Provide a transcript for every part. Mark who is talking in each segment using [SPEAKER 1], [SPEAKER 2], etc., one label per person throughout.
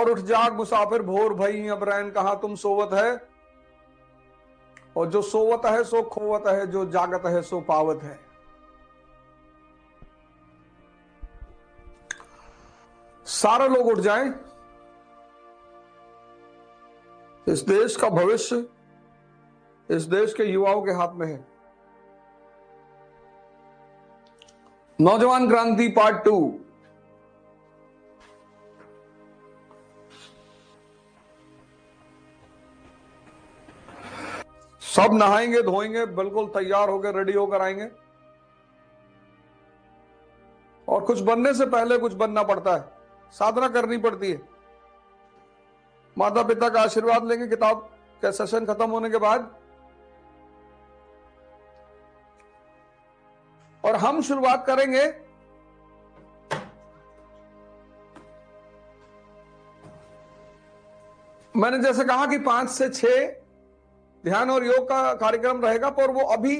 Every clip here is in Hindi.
[SPEAKER 1] और उठ जाग मुसाफिर भोर भई, अब रैन कहां तुम सोवत है। और जो सोवत है सो खोवत है, जो जागत है सो पावत है। सारे लोग उठ जाएं। इस देश का भविष्य इस देश के युवाओं के हाथ में है। नौजवान क्रांति पार्ट 2। सब नहाएंगे धोएंगे, बिल्कुल तैयार होकर रेडी होकर आएंगे। और कुछ बनने से पहले कुछ बनना पड़ता है, साधना करनी पड़ती है। माता पिता का आशीर्वाद लेंगे किताब का सेशन खत्म होने के बाद। और हम शुरुआत करेंगे मैंने जैसे कहा कि 5 से 6 ध्यान और योग का कार्यक्रम रहेगा, पर वो अभी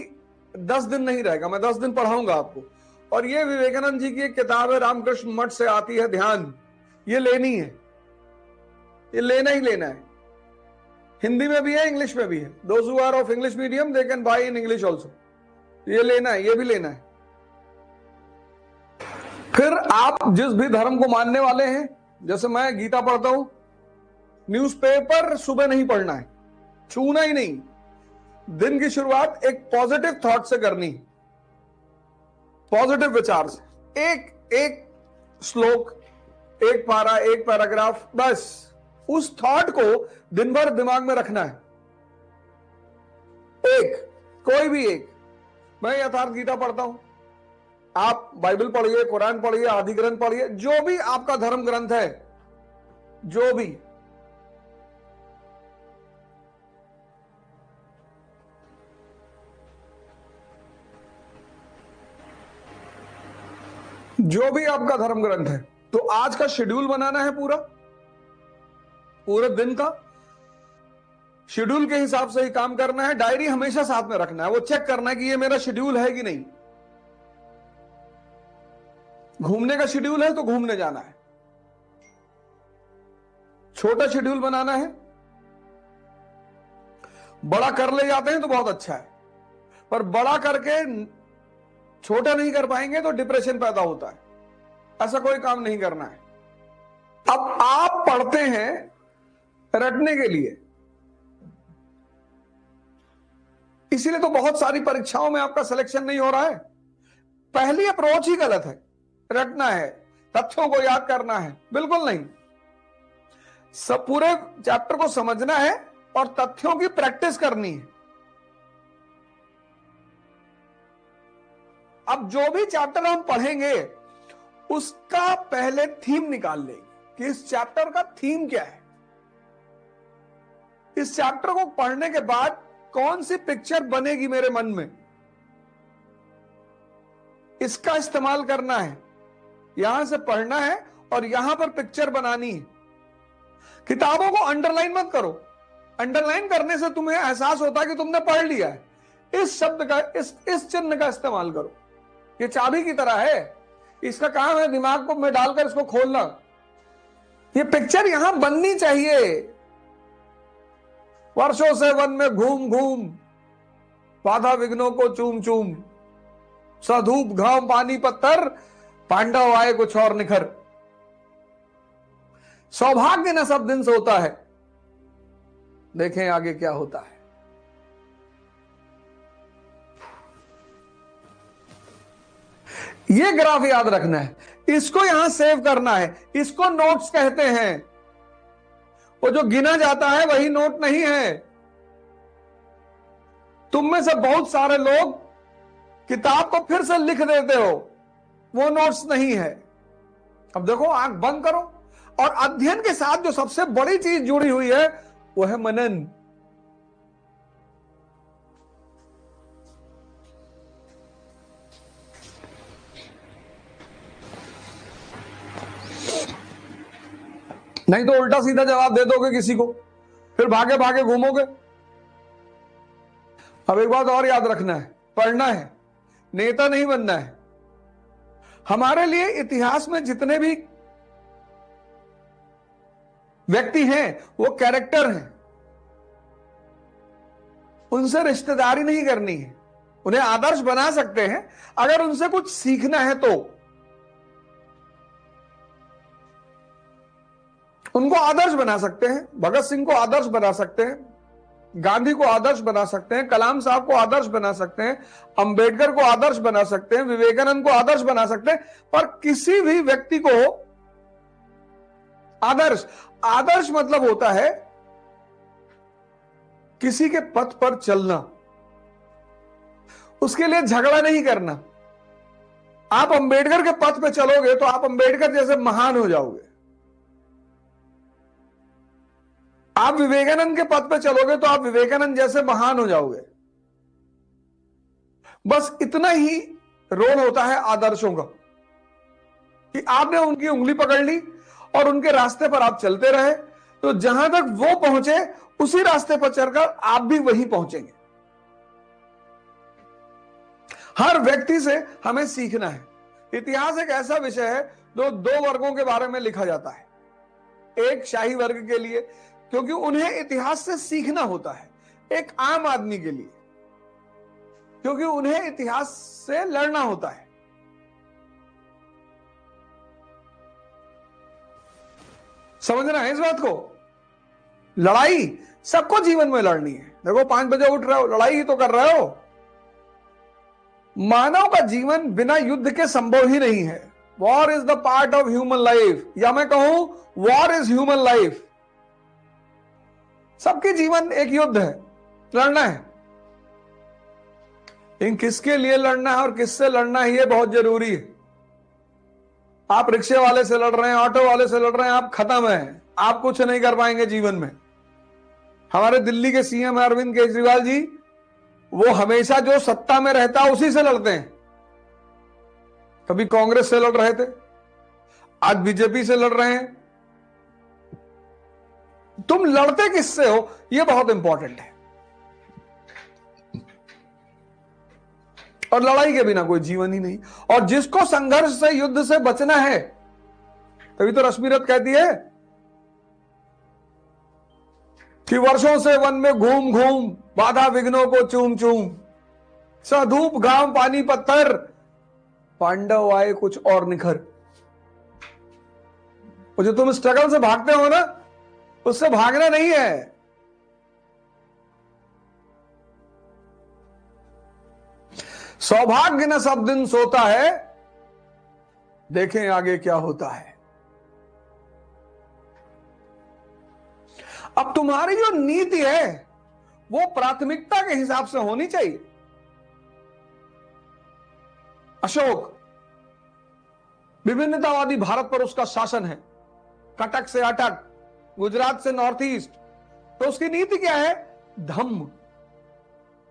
[SPEAKER 1] 10 दिन नहीं रहेगा। मैं 10 दिन पढ़ाऊंगा आपको। और ये विवेकानंद जी की एक किताब है, रामकृष्ण मठ से आती है, ध्यान। ये लेनी है, ये लेना ही लेना है। हिंदी में भी है, इंग्लिश में भी है। Those who are of English medium they can buy in English also. ये लेना है, ये भी लेना है। फिर आप जिस भी धर्म को मानने वाले हैं, जैसे मैं गीता पढ़ता हूं, न्यूज़पेपर सुबह नहीं पढ़ना है, छूना ही नहीं। दिन की शुरुआत एक पॉजिटिव थॉट से करनी, पॉजिटिव विचार से। एक श्लोक, एक पारा, एक पैराग्राफ, बस उस थॉट को दिन भर दिमाग में रखना है। कोई भी एक। मैं यथार्थ गीता पढ़ता हूं, आप बाइबल पढ़िए, कुरान पढ़िए, आदि ग्रंथ पढ़िए, जो भी आपका धर्म ग्रंथ है, जो भी आपका धर्म ग्रंथ है। तो आज का शेड्यूल बनाना है, पूरे दिन का शेड्यूल के हिसाब से ही काम करना है। डायरी हमेशा साथ में रखना है, वो चेक करना है कि ये मेरा शेड्यूल है कि नहीं। घूमने का शेड्यूल है तो घूमने जाना है। छोटा शेड्यूल बनाना है। बड़ा कर ले जाते हैं तो बहुत अच्छा है, पर बड़ा करके छोटा नहीं कर पाएंगे तो डिप्रेशन पैदा होता है। ऐसा कोई काम नहीं करना है। अब आप पढ़ते हैं रटने के लिए, इसीलिए तो बहुत सारी परीक्षाओं में आपका सिलेक्शन नहीं हो रहा है। पहली अप्रोच ही गलत है। रटना है, तथ्यों को याद करना है, बिल्कुल नहीं। सब पूरे चैप्टर को समझना है और तथ्यों की प्रैक्टिस करनी है। अब जो भी चैप्टर हम पढ़ेंगे उसका पहले थीम निकाल लेंगे कि इस चैप्टर का थीम क्या है। इस चैप्टर को पढ़ने के बाद कौन सी पिक्चर बनेगी मेरे मन में, इसका इस्तेमाल करना है। यहां से पढ़ना है और यहां पर पिक्चर बनानी है। किताबों को अंडरलाइन मत करो। अंडरलाइन करने से तुम्हें एहसास होता है कि तुमने पढ़ लिया है। इस शब्द का, इस चिन्ह का इस्तेमाल करो। ये चाबी की तरह है, इसका काम है दिमाग को में डालकर इसको खोलना। ये पिक्चर यहां बननी चाहिए। वर्षों से वन में घूम घूम, बाधा विघ्नों को चूम चूम, सधूप घाम पानी पत्थर, पांडव आए कुछ और निखर। सौभाग्य न सब दिन सोता है, देखें आगे क्या होता है। ये ग्राफ याद रखना है, इसको यहां सेव करना है। इसको नोट्स कहते हैं। वो जो गिना जाता है वही नोट नहीं है। तुम में से बहुत सारे लोग किताब को फिर से लिख देते हो, वो नोट्स नहीं है। अब देखो, आंख बंद करो और अध्ययन के साथ जो सबसे बड़ी चीज जुड़ी हुई है वो है मनन। नहीं तो उल्टा सीधा जवाब दे दोगे किसी को, फिर भागे भागे घूमोगे। अब एक बात और याद रखना है, पढ़ना है, नेता नहीं बनना है। हमारे लिए इतिहास में जितने भी व्यक्ति हैं, वो कैरेक्टर हैं, उनसे रिश्तेदारी नहीं करनी है। उन्हें आदर्श बना सकते हैं अगर उनसे कुछ सीखना है तो। उनको आदर्श बना सकते हैं, भगत सिंह को आदर्श बना सकते हैं, गांधी को आदर्श बना सकते हैं, कलाम साहब को आदर्श बना सकते हैं, अंबेडकर को आदर्श बना सकते हैं, विवेकानंद को आदर्श बना सकते हैं, पर किसी भी व्यक्ति को आदर्श मतलब होता है किसी के पथ पर चलना, उसके लिए झगड़ा नहीं करना। आप अंबेडकर के पथ पे चलोगे तो आप अंबेडकर जैसे महान हो जाओगे। आप विवेकानंद के पथ पे चलोगे तो आप विवेकानंद जैसे महान हो जाओगे। बस इतना ही रोल होता है आदर्शों का कि आपने उनकी उंगली पकड़ ली और उनके रास्ते पर आप चलते रहे, तो जहां तक वो पहुंचे उसी रास्ते पर चलकर आप भी वहीं पहुंचेंगे। हर व्यक्ति से हमें सीखना है। इतिहास एक ऐसा विषय है जो दो वर्गों के बारे में लिखा जाता है। एक शाही वर्ग के लिए, क्योंकि उन्हें इतिहास से सीखना होता है। एक आम आदमी के लिए, क्योंकि उन्हें इतिहास से लड़ना होता है। समझना है इस बात को। लड़ाई सबको जीवन में लड़नी है। देखो 5 बजे उठ रहे हो, लड़ाई ही तो कर रहे हो। मानव का जीवन बिना युद्ध के संभव ही नहीं है। War is the part of human life, या मैं कहूं वॉर इज ह्यूमन लाइफ। सबके जीवन एक युद्ध है, लड़ना है। लेकिन किसके लिए लड़ना है और किससे लड़ना है, यह बहुत जरूरी है। आप रिक्शे वाले से लड़ रहे हैं, ऑटो वाले से लड़ रहे हैं, आप खत्म हैं। आप कुछ नहीं कर पाएंगे जीवन में। हमारे दिल्ली के सीएम अरविंद केजरीवाल जी, वो हमेशा जो सत्ता में रहता है उसी से लड़ते हैं। कभी कांग्रेस से लड़ रहे थे, आज बीजेपी से लड़ रहे हैं। तुम लड़ते किससे हो, यह बहुत इंपॉर्टेंट है। और लड़ाई के बिना कोई जीवन ही नहीं। और जिसको संघर्ष से, युद्ध से बचना है, तभी तो रश्मिरथ कहती है कि वर्षों से वन में घूम घूम बाधा विघ्नों को चूम चूम, सधूप घाम पानी पत्थर, पांडव आए कुछ और निखर। और जो तुम स्ट्रगल से भागते हो ना, उससे भागना नहीं है। सौभाग्य न सब दिन सोता है, देखें आगे क्या होता है। अब तुम्हारी जो नीति है वो प्राथमिकता के हिसाब से होनी चाहिए। अशोक, विभिन्नतावादी भारत पर उसका शासन है, कटक से अटक, गुजरात से नॉर्थ ईस्ट, तो उसकी नीति क्या है? धम्म।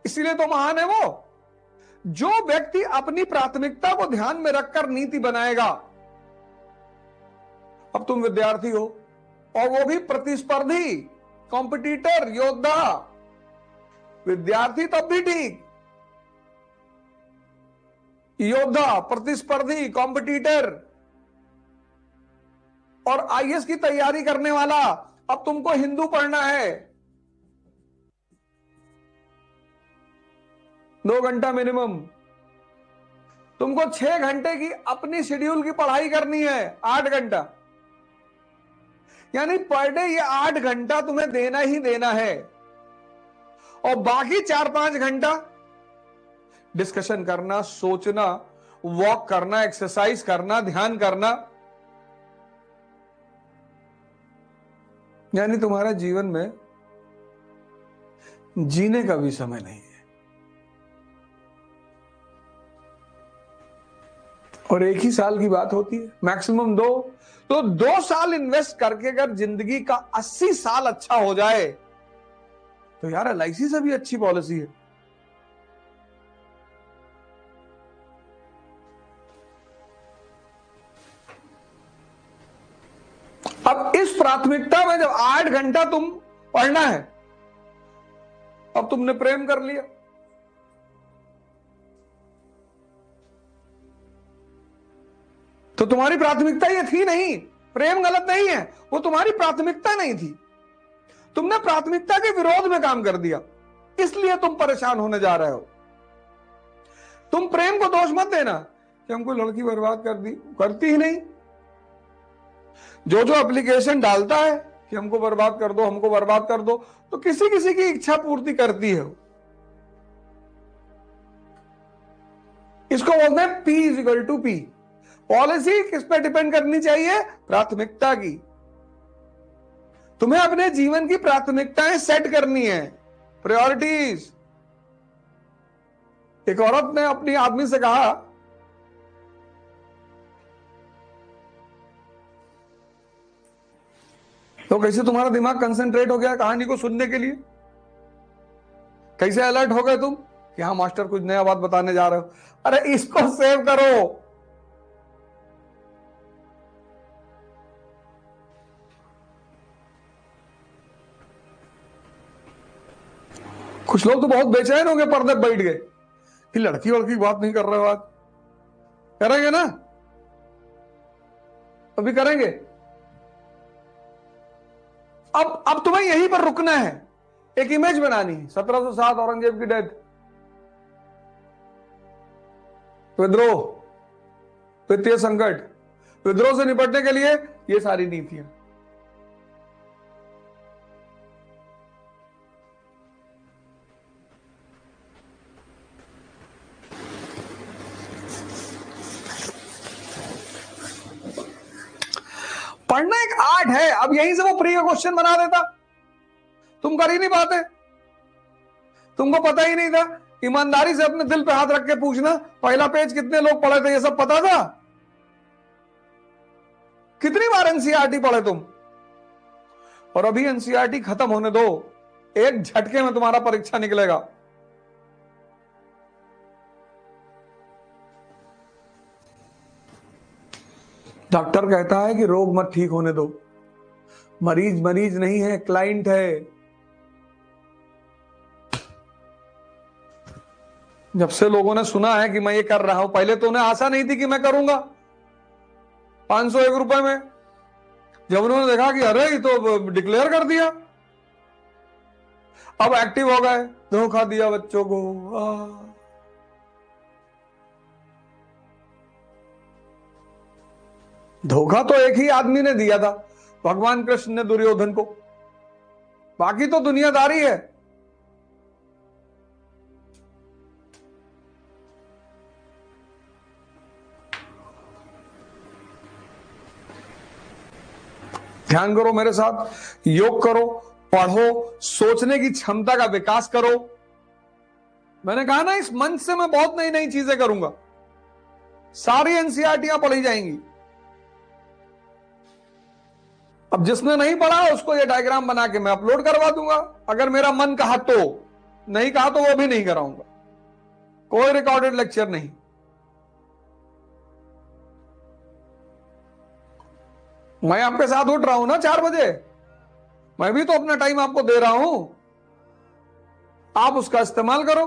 [SPEAKER 1] इसीलिए तो महान है वो। जो व्यक्ति अपनी प्राथमिकता को ध्यान में रखकर नीति बनाएगा। अब तुम विद्यार्थी हो और वो भी प्रतिस्पर्धी, कॉम्पिटिटर, योद्धा। विद्यार्थी तब भी ठीक, योद्धा, प्रतिस्पर्धी, कॉम्पिटिटर और आईएएस की तैयारी करने वाला। अब तुमको हिंदू पढ़ना है, 2 घंटा मिनिमम। तुमको 6 घंटे की अपनी शेड्यूल की पढ़ाई करनी है, 8 घंटा, यानी पर डे ये 8 घंटा तुम्हें देना ही देना है। और बाकी 4-5 घंटा डिस्कशन करना, सोचना, वॉक करना, एक्सरसाइज करना, ध्यान करना। यानी तुम्हारे जीवन में जीने का भी समय नहीं है। और एक ही साल की बात होती है, मैक्सिमम 2। तो 2 साल इन्वेस्ट करके अगर जिंदगी का 80 साल अच्छा हो जाए तो यार एलआईसी से भी अच्छी पॉलिसी है। अब इस प्राथमिकता में जब 8 घंटा तुम पढ़ना है, अब तुमने प्रेम कर लिया, तो तुम्हारी प्राथमिकता ये थी नहीं, प्रेम गलत नहीं है, वो तुम्हारी प्राथमिकता नहीं थी। तुमने प्राथमिकता के विरोध में काम कर दिया, इसलिए तुम परेशान होने जा रहे हो। तुम प्रेम को दोष मत देना कि हमको लड़की बर्बाद कर दी, करती ही नहीं। जो जो एप्लीकेशन डालता है कि हमको बर्बाद कर दो, हमको बर्बाद कर दो, तो किसी किसी की इच्छा पूर्ति करती है। इसको बोलते हैं P = P। पॉलिसी किस पे डिपेंड करनी चाहिए? प्राथमिकता की। तुम्हें अपने जीवन की प्राथमिकताएं सेट करनी है, प्रायोरिटीज। एक औरत ने अपनी आदमी से कहा, तो कैसे तुम्हारा दिमाग कंसंट्रेट हो गया कहानी को सुनने के लिए? कैसे अलर्ट हो गए तुम कि हाँ मास्टर कुछ नया बात बताने जा रहे हो? अरे इसको सेव करो। कुछ लोग तो बहुत बेचैन हो गए, पर्दे पे बैठ गए कि लड़की वड़की की बात नहीं कर रहे हो। आज करेंगे ना, अभी करेंगे। अब तुम्हें यहीं पर रुकना है। एक इमेज बनानी है। 1707 औरंगजेब की डेथ, विद्रोह, वित्तीय संकट, विद्रोह से निपटने के लिए ये सारी नीतियां। पढ़ना एक आर्ट है। अब यहीं से वो प्री का क्वेश्चन बना देता, तुम कर ही नहीं पाते। तुमको पता ही नहीं था। ईमानदारी से अपने दिल पे हाथ रख के पूछना, पहला पेज कितने लोग पढ़े थे? ये सब पता था? कितनी बार एनसीईआरटी पढ़े तुम? और अभी एनसीईआरटी खत्म होने दो, एक झटके में तुम्हारा परीक्षा निकलेगा। डॉक्टर कहता है कि रोग मत ठीक होने दो। मरीज मरीज नहीं है, क्लाइंट है। जब से लोगों ने सुना है कि मैं ये कर रहा हूं, पहले तो उन्हें आशा नहीं थी कि मैं करूंगा 501 रुपए में। जब उन्होंने देखा कि अरे ये तो डिक्लेयर कर दिया, अब एक्टिव हो गए। धोखा दिया बच्चों को। धोखा तो एक ही आदमी ने दिया था, भगवान कृष्ण ने दुर्योधन को। बाकी तो दुनियादारी है। ध्यान करो मेरे साथ, योग करो, पढ़ो, सोचने की क्षमता का विकास करो। मैंने कहा ना, इस मंच से मैं बहुत नई नई चीजें करूंगा। सारी एनसीईआरटीयां पढ़ी जाएंगी। अब जिसने नहीं पढ़ा उसको ये डायग्राम बना के मैं अपलोड करवा दूंगा, अगर मेरा मन कहा तो। नहीं कहा तो वो भी नहीं कराऊंगा। कोई रिकॉर्डेड लेक्चर नहीं। मैं आपके साथ उठ रहा हूं ना 4 बजे, मैं भी तो अपना टाइम आपको दे रहा हूं। आप उसका इस्तेमाल करो।